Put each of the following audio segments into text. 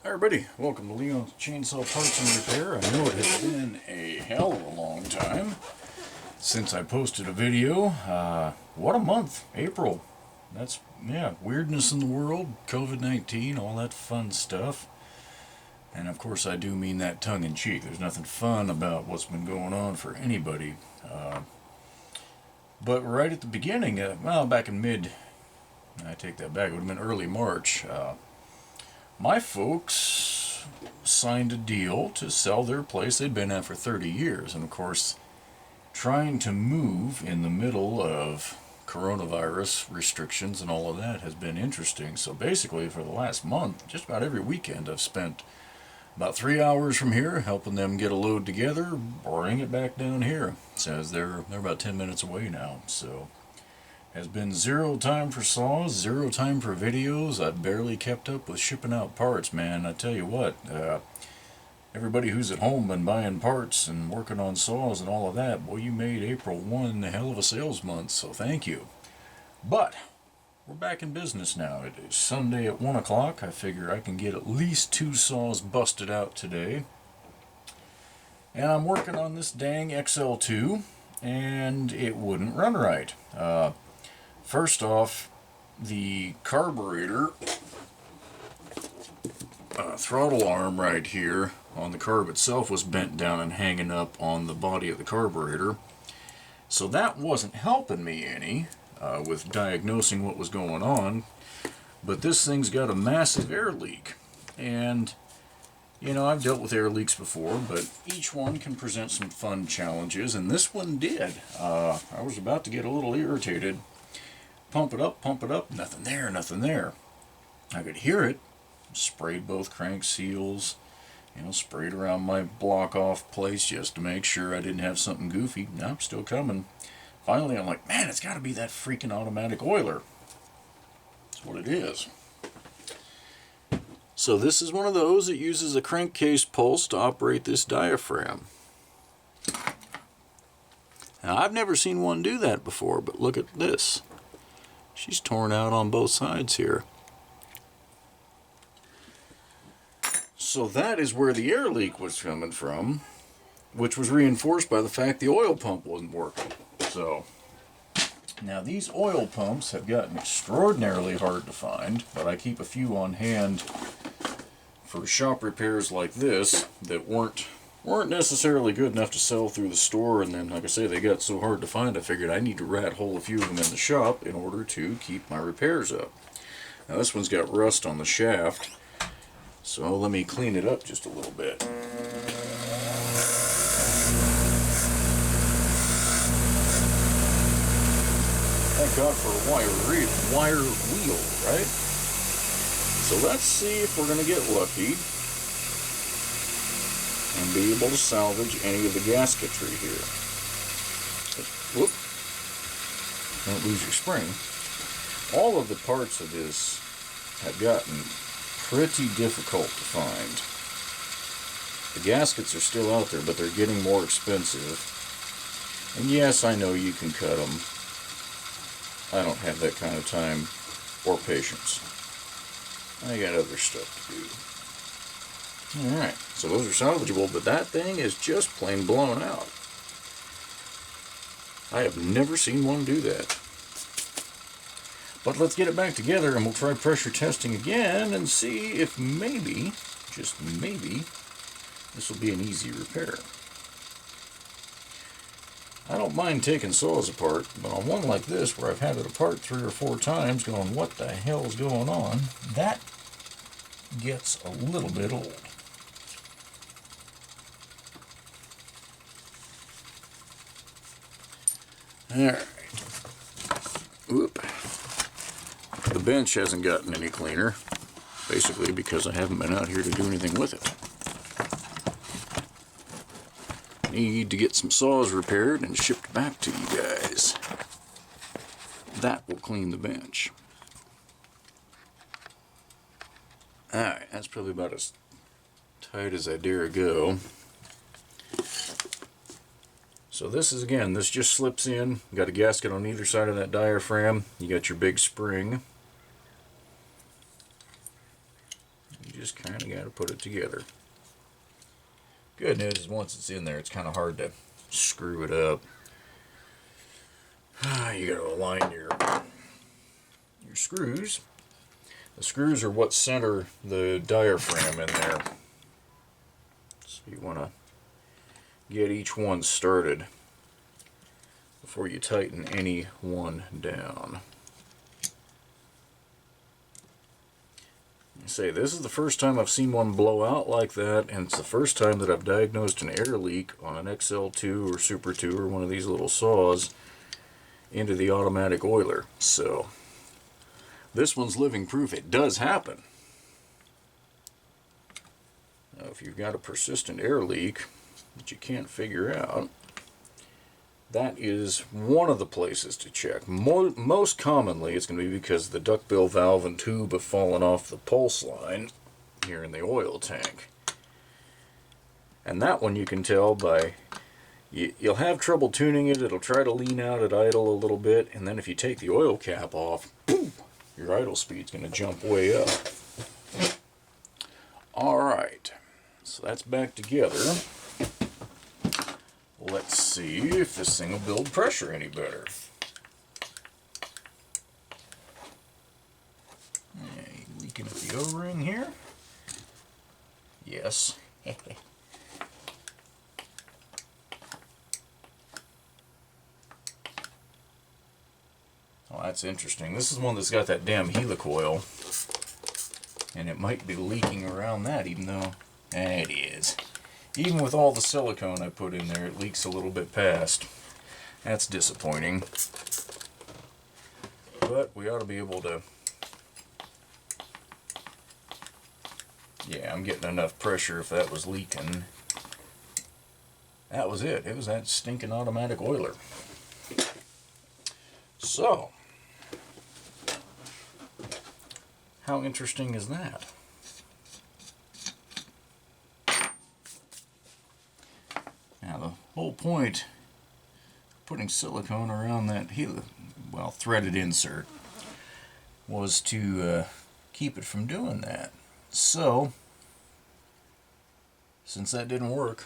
Hi everybody, welcome to Leon's Chainsaw Parts and Repair. I know it has been a hell of a long time since I posted a video. What a month, April. That's, weirdness in the world, COVID-19, all that fun stuff. And of course I do mean that tongue-in-cheek. There's nothing fun about what's been going on for anybody. But right at the beginning, back in I take that back, it would have been early March, my folks signed a deal to sell their place they'd been at for 30 years. And of course, trying to move in the middle of coronavirus restrictions and all of that has been interesting. So basically, for the last month, just about every weekend, I've spent about 3 hours from here helping them get a load together, bring it back down here. It says they're about 10 minutes away now. So has been zero time for saws, zero time for videos. I've barely kept up with shipping out parts, man. I tell you what, everybody who's at home been buying parts and working on saws and all of that, boy, you made April 1 a hell of a sales month, so thank you. But we're back in business now. It is Sunday at 1 o'clock. I figure I can get at least 2 saws busted out today. And I'm working on this dang XL-2, and it wouldn't run right. First off, the carburetor throttle arm right here on the carb itself was bent down and hanging up on the body of the carburetor. So that wasn't helping me any with diagnosing what was going on. But this thing's got a massive air leak. And, you know, I've dealt with air leaks before, but each one can present some fun challenges, and this one did. I was about to get a little irritated. Pump it up, nothing there, nothing there. I could hear it. Sprayed both crank seals, sprayed around my block off place just to make sure I didn't have something goofy. No, still coming. Finally, I'm like, man, it's got to be that freaking automatic oiler. That's what it is. So this is one of those that uses a crankcase pulse to operate this diaphragm. Now, I've never seen one do that before, but look at this. She's torn out on both sides here. So that is where the air leak was coming from, which was reinforced by the fact the oil pump wasn't working. So now these oil pumps have gotten extraordinarily hard to find, but I keep a few on hand for shop repairs like this that weren't necessarily good enough to sell through the store, and then, like I say, they got so hard to find I figured I need to rat hole a few of them in the shop in order to keep my repairs up. Now this one's got rust on the shaft, so let me clean it up just a little bit. Thank God for a wire wheel, right? So let's see if we're going to get lucky and be able to salvage any of the gasketry here. Whoop. Don't lose your spring. All of the parts of this have gotten pretty difficult to find. The gaskets are still out there, but they're getting more expensive. And yes, I know you can cut them. I don't have that kind of time or patience. I got other stuff to do. Alright, so those are salvageable, but that thing is just plain blown out. I have never seen one do that. But let's get it back together and we'll try pressure testing again and see if maybe, just maybe, this will be an easy repair. I don't mind taking saws apart, but on one like this where I've had it apart 3 or 4 times going, what the hell is going on, that gets a little bit old. Alright. Whoop. The bench hasn't gotten any cleaner, basically because I haven't been out here to do anything with it. Need to get some saws repaired and shipped back to you guys. That will clean the bench. Alright, that's probably about as tight as I dare go. So this is, again, this just slips in. You got a gasket on either side of that diaphragm. You got your big spring. You just kind of got to put it together. Good news is once it's in there, it's kind of hard to screw it up. You got to align your screws. The screws are what center the diaphragm in there. So you want to get each one started before you tighten any one down. I say, this is the first time I've seen one blow out like that, and it's the first time that I've diagnosed an air leak on an XL-2 or Super 2 or one of these little saws into the automatic oiler. So this one's living proof it does happen. Now, if you've got a persistent air leak that you can't figure out, that is one of the places to check. Most commonly, it's going to be because the duckbill valve and tube have fallen off the pulse line here in the oil tank. And that one you can tell by, you'll have trouble tuning it, it'll try to lean out at idle a little bit, and then if you take the oil cap off, boom, your idle speed's going to jump way up. Alright, so that's back together. Let's see if this thing will build pressure any better. Leaking at the O-ring here? Yes. Oh, that's interesting. This is one that's got that damn helicoil, and it might be leaking around that, even though it is. Even with all the silicone I put in there, it leaks a little bit past. That's disappointing. But we ought to be able to... Yeah, I'm getting enough pressure if that was leaking. That was it. It was that stinking automatic oiler. So, how interesting is that? Now the whole point of putting silicone around that threaded insert was to keep it from doing that. So, since that didn't work,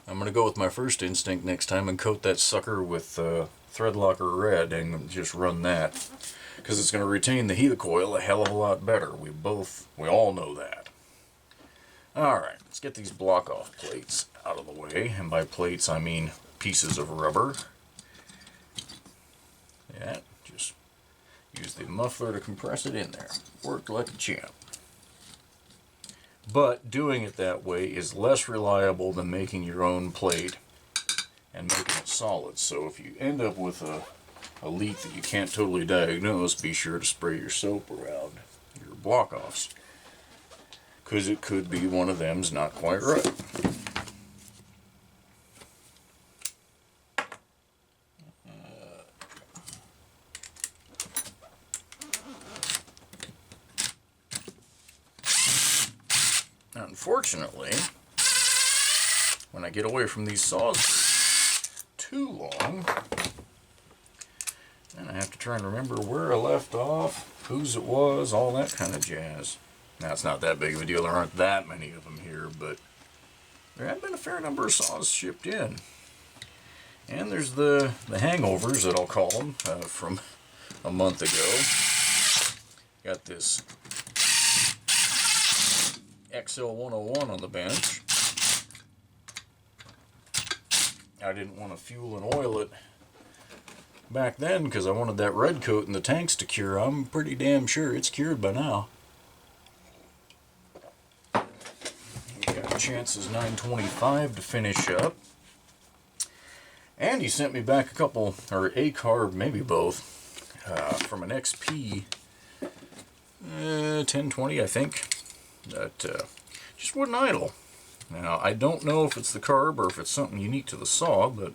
I'm going to go with my first instinct next time and coat that sucker with Thread Locker Red and just run that. Because it's going to retain the helicoil a hell of a lot better. We all know that. Alright, let's get these block-off plates out of the way. And by plates, I mean pieces of rubber. Yeah, just use the muffler to compress it in there. Worked like a champ. But doing it that way is less reliable than making your own plate and making it solid. So if you end up with a leak that you can't totally diagnose, be sure to spray your soap around your block-offs, because it could be one of them's not quite right. Unfortunately, when I get away from these saws for too long, then I have to try and remember where I left off, whose it was, all that kind of jazz. Now, it's not that big of a deal. There aren't that many of them here, but there have been a fair number of saws shipped in. And there's the hangovers, that I'll call them, from a month ago. Got this XL-101 on the bench. I didn't want to fuel and oil it back then because I wanted that red coat in the tanks to cure. I'm pretty damn sure it's cured by now. We got Chance's 925 to finish up. And he sent me back a carb, maybe both, from an XP 1020, I think. That just wouldn't idle. Now, I don't know if it's the carb or if it's something unique to the saw, but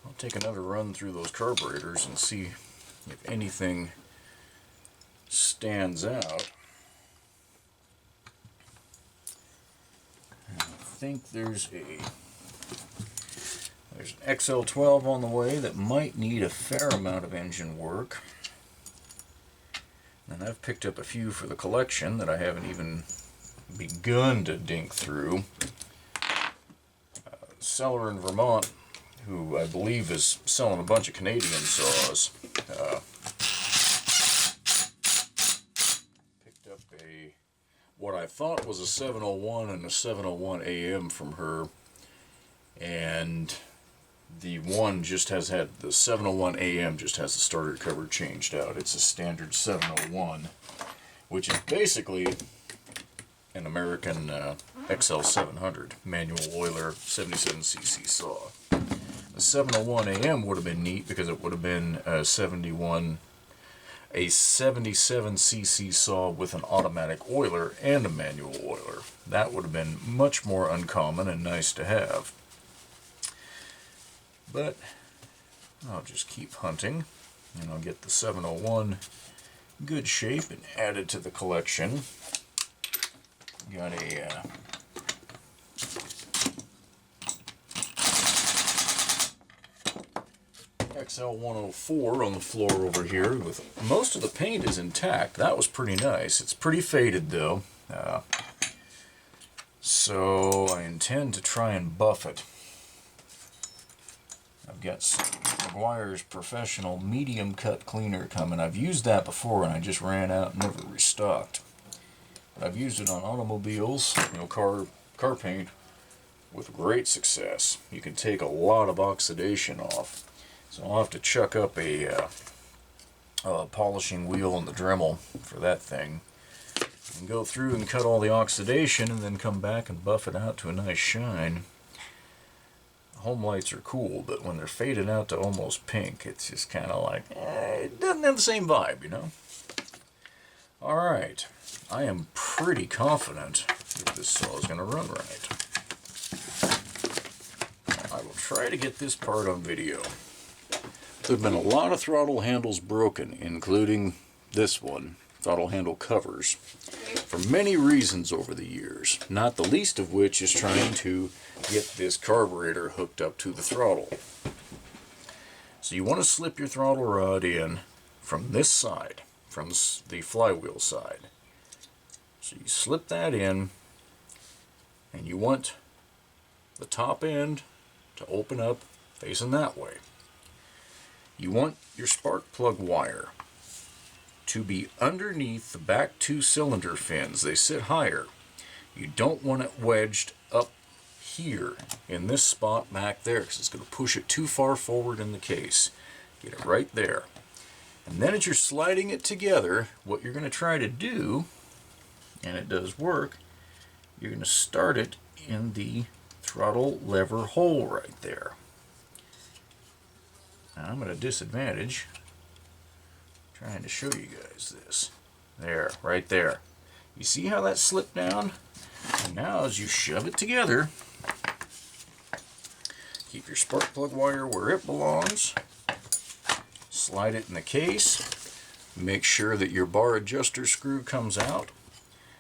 I'll take another run through those carburetors and see if anything stands out. I think there's an XL-12 on the way that might need a fair amount of engine work. And I've picked up a few for the collection that I haven't even begun to dink through. Seller in Vermont, who I believe is selling a bunch of Canadian saws, picked up what I thought was a 701 and a 701 AM from her, and the one just has had, the 701 AM just has the starter cover changed out. It's a standard 701, which is basically an American XL-700 manual oiler 77cc saw. The 701 AM would have been neat because it would have been a 77cc saw with an automatic oiler and a manual oiler. That would have been much more uncommon and nice to have. But I'll just keep hunting, and I'll get the 701 good shape and add it to the collection. Got a XL-104 on the floor over here. With most of the paint is intact. That was pretty nice. It's pretty faded though, so I intend to try and buff it. I've got some Meguiar's Professional Medium Cut Cleaner coming. I've used that before and I just ran out and never restocked. But I've used it on automobiles, car paint, with great success. You can take a lot of oxidation off. So I'll have to chuck up a polishing wheel and the Dremel for that thing, and go through and cut all the oxidation and then come back and buff it out to a nice shine. Homelights are cool, but when they're faded out to almost pink, it's just kind of like, it doesn't have the same vibe, Alright, I am pretty confident that this saw is going to run right. I will try to get this part on video. There have been a lot of throttle handles broken, including this one, throttle handle covers, for many reasons over the years, not the least of which is trying to get this carburetor hooked up to the throttle. So you want to slip your throttle rod in from this side, from the flywheel side. So you slip that in, and you want the top end to open up facing that way. You want your spark plug wire to be underneath the back two cylinder fins. They sit higher. You don't want it wedged up here in this spot back there because it's going to push it too far forward in the case. Get it right there. And then as you're sliding it together, what you're going to try to do, and it does work, you're going to start it in the throttle lever hole right there. Now I'm at a disadvantage trying to show you guys this. There, right there. You see how that slipped down? And now as you shove it together, keep your spark plug wire where it belongs, slide it in the case, make sure that your bar adjuster screw comes out,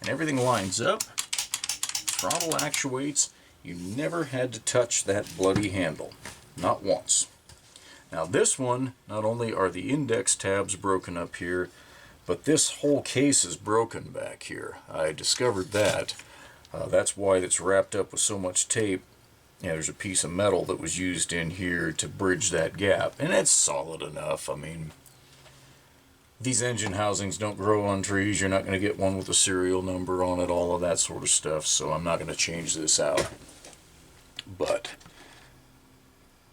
and everything lines up, throttle actuates. You never had to touch that bloody handle, not once. Now this one, not only are the index tabs broken up here, but this whole case is broken back here. I discovered that. That's why it's wrapped up with so much tape. Yeah, there's a piece of metal that was used in here to bridge that gap, and it's solid enough. I mean, these engine housings don't grow on trees. You're not going to get one with a serial number on it, all of that sort of stuff, so I'm not going to change this out. But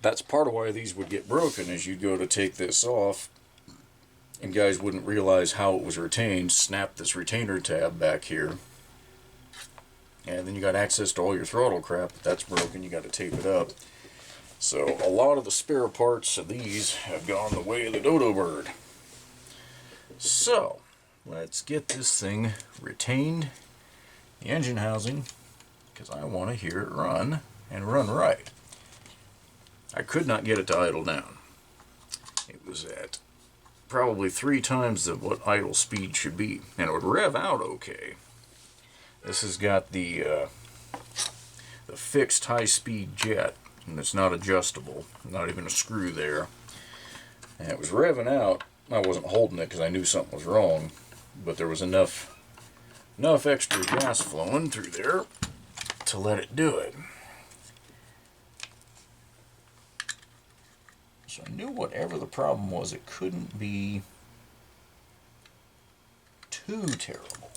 that's part of why these would get broken, is you'd go to take this off and guys wouldn't realize how it was retained, snap this retainer tab back here, and then you got access to all your throttle crap. If that's broken, you got to tape it up. So a lot of the spare parts of these have gone the way of the dodo bird. So let's get this thing retained, the engine housing, because I want to hear it run and run right. I could not get it to idle down. It was at probably 3 times what idle speed should be, and it would rev out okay. This has got the fixed high-speed jet, and it's not adjustable, not even a screw there. And it was revving out. I wasn't holding it because I knew something was wrong, but there was enough enough extra gas flowing through there to let it do it. So I knew whatever the problem was, it couldn't be too terrible.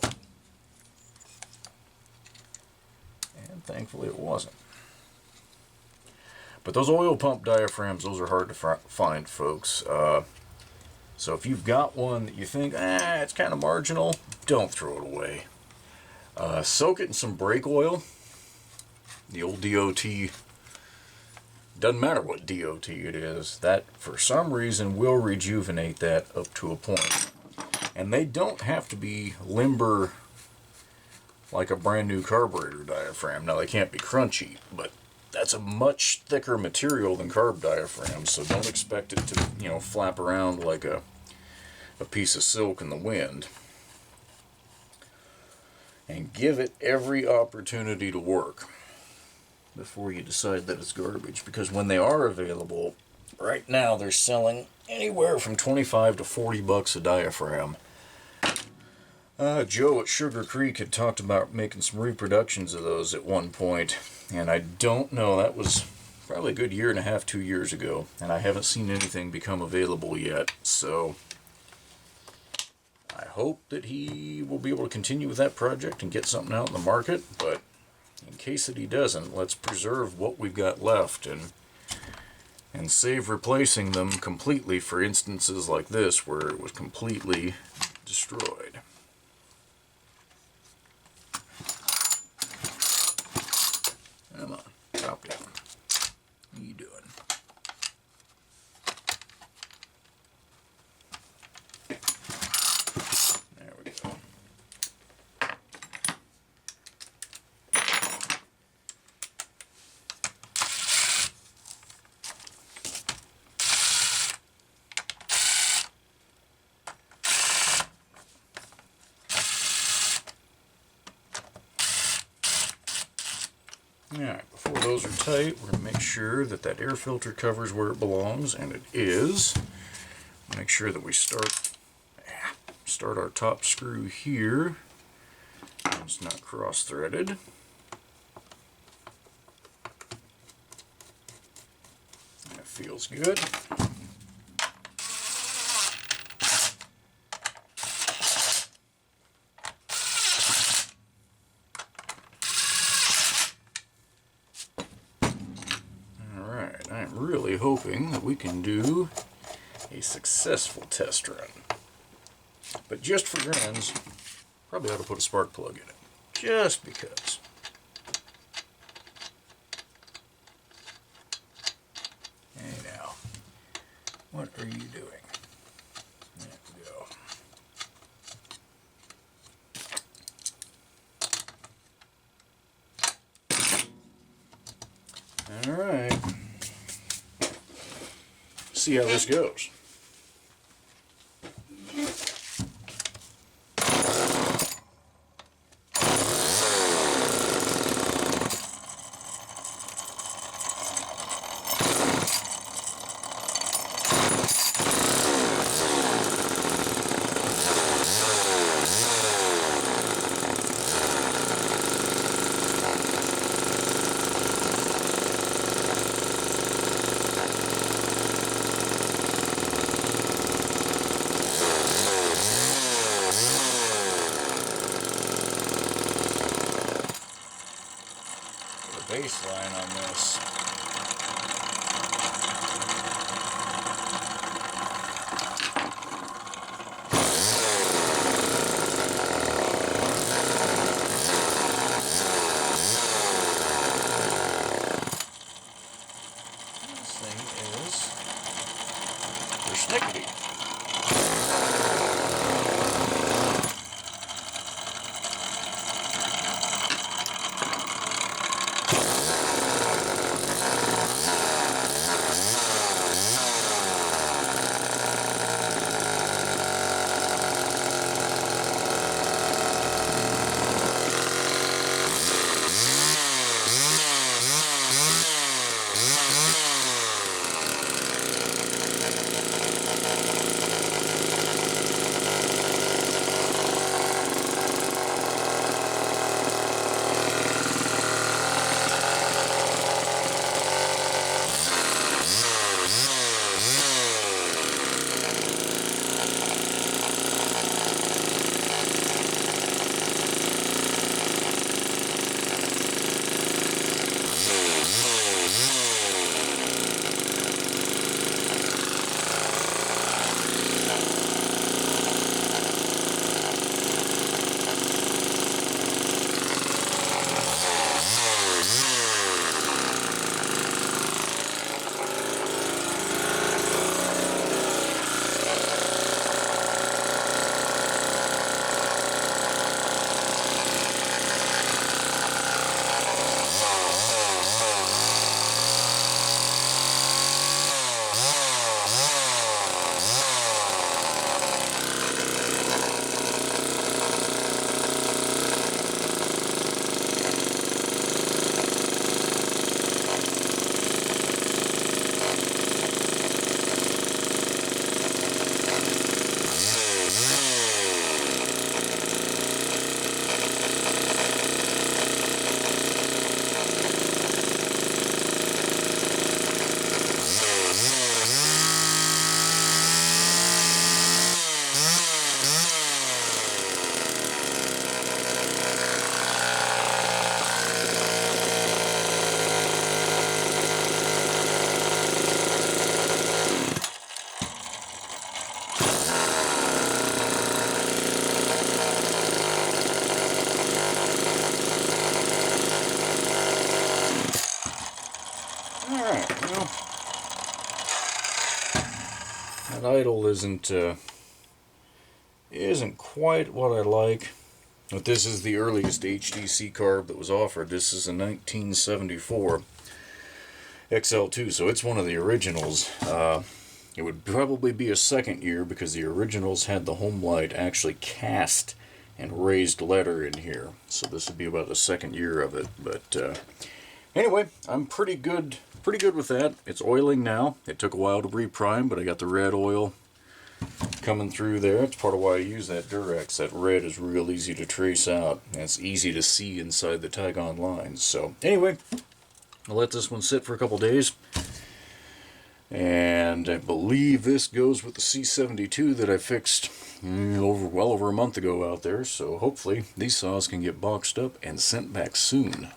And thankfully it wasn't. But those oil pump diaphragms, those are hard to find, folks. So if you've got one that you think, it's kind of marginal, don't throw it away. Soak it in some brake oil. The old DOT, doesn't matter what DOT it is, that for some reason will rejuvenate that up to a point. And they don't have to be limber like a brand new carburetor diaphragm. Now they can't be crunchy, but that's a much thicker material than carb diaphragms, so don't expect it to, flap around like a piece of silk in the wind. And give it every opportunity to work before you decide that it's garbage, because when they are available, right now they're selling anywhere from $25 to $40 a diaphragm. Joe at Sugar Creek had talked about making some reproductions of those at one point, and I don't know, that was probably a good year and a half, 2 years ago, and I haven't seen anything become available yet, so I hope that he will be able to continue with that project and get something out in the market, but in case that he doesn't, let's preserve what we've got left and save replacing them completely for instances like this where it was completely destroyed. Come on, drop down. What are you doing? There we go. Alright, before those are tight, we're going to make sure that that air filter covers where it belongs, and it is. Make sure that we start our top screw here. It's not cross-threaded. That feels good. I'm really hoping that we can do a successful test run. But just for grins, probably ought to put a spark plug in it. Just because. Hey now, what are you doing? There we go. Alright. See how this goes. Baseline on this. This thing is persnickety. Alright, well, that idle isn't quite what I like. But this is the earliest HDC carb that was offered. This is a 1974 XL-2, so it's one of the originals. It would probably be a second year because the originals had the Homelite actually cast and raised letter in here. So this would be about the second year of it. But anyway, I'm pretty good with that. It's oiling now. It took a while to reprime, but I got the red oil coming through there. It's part of why I use that Durex. That red is real easy to trace out, and it's easy to see inside the tag-on lines. So anyway, I'll let this one sit for a couple days. And I believe this goes with the C72 that I fixed well over a month ago out there. So hopefully these saws can get boxed up and sent back soon.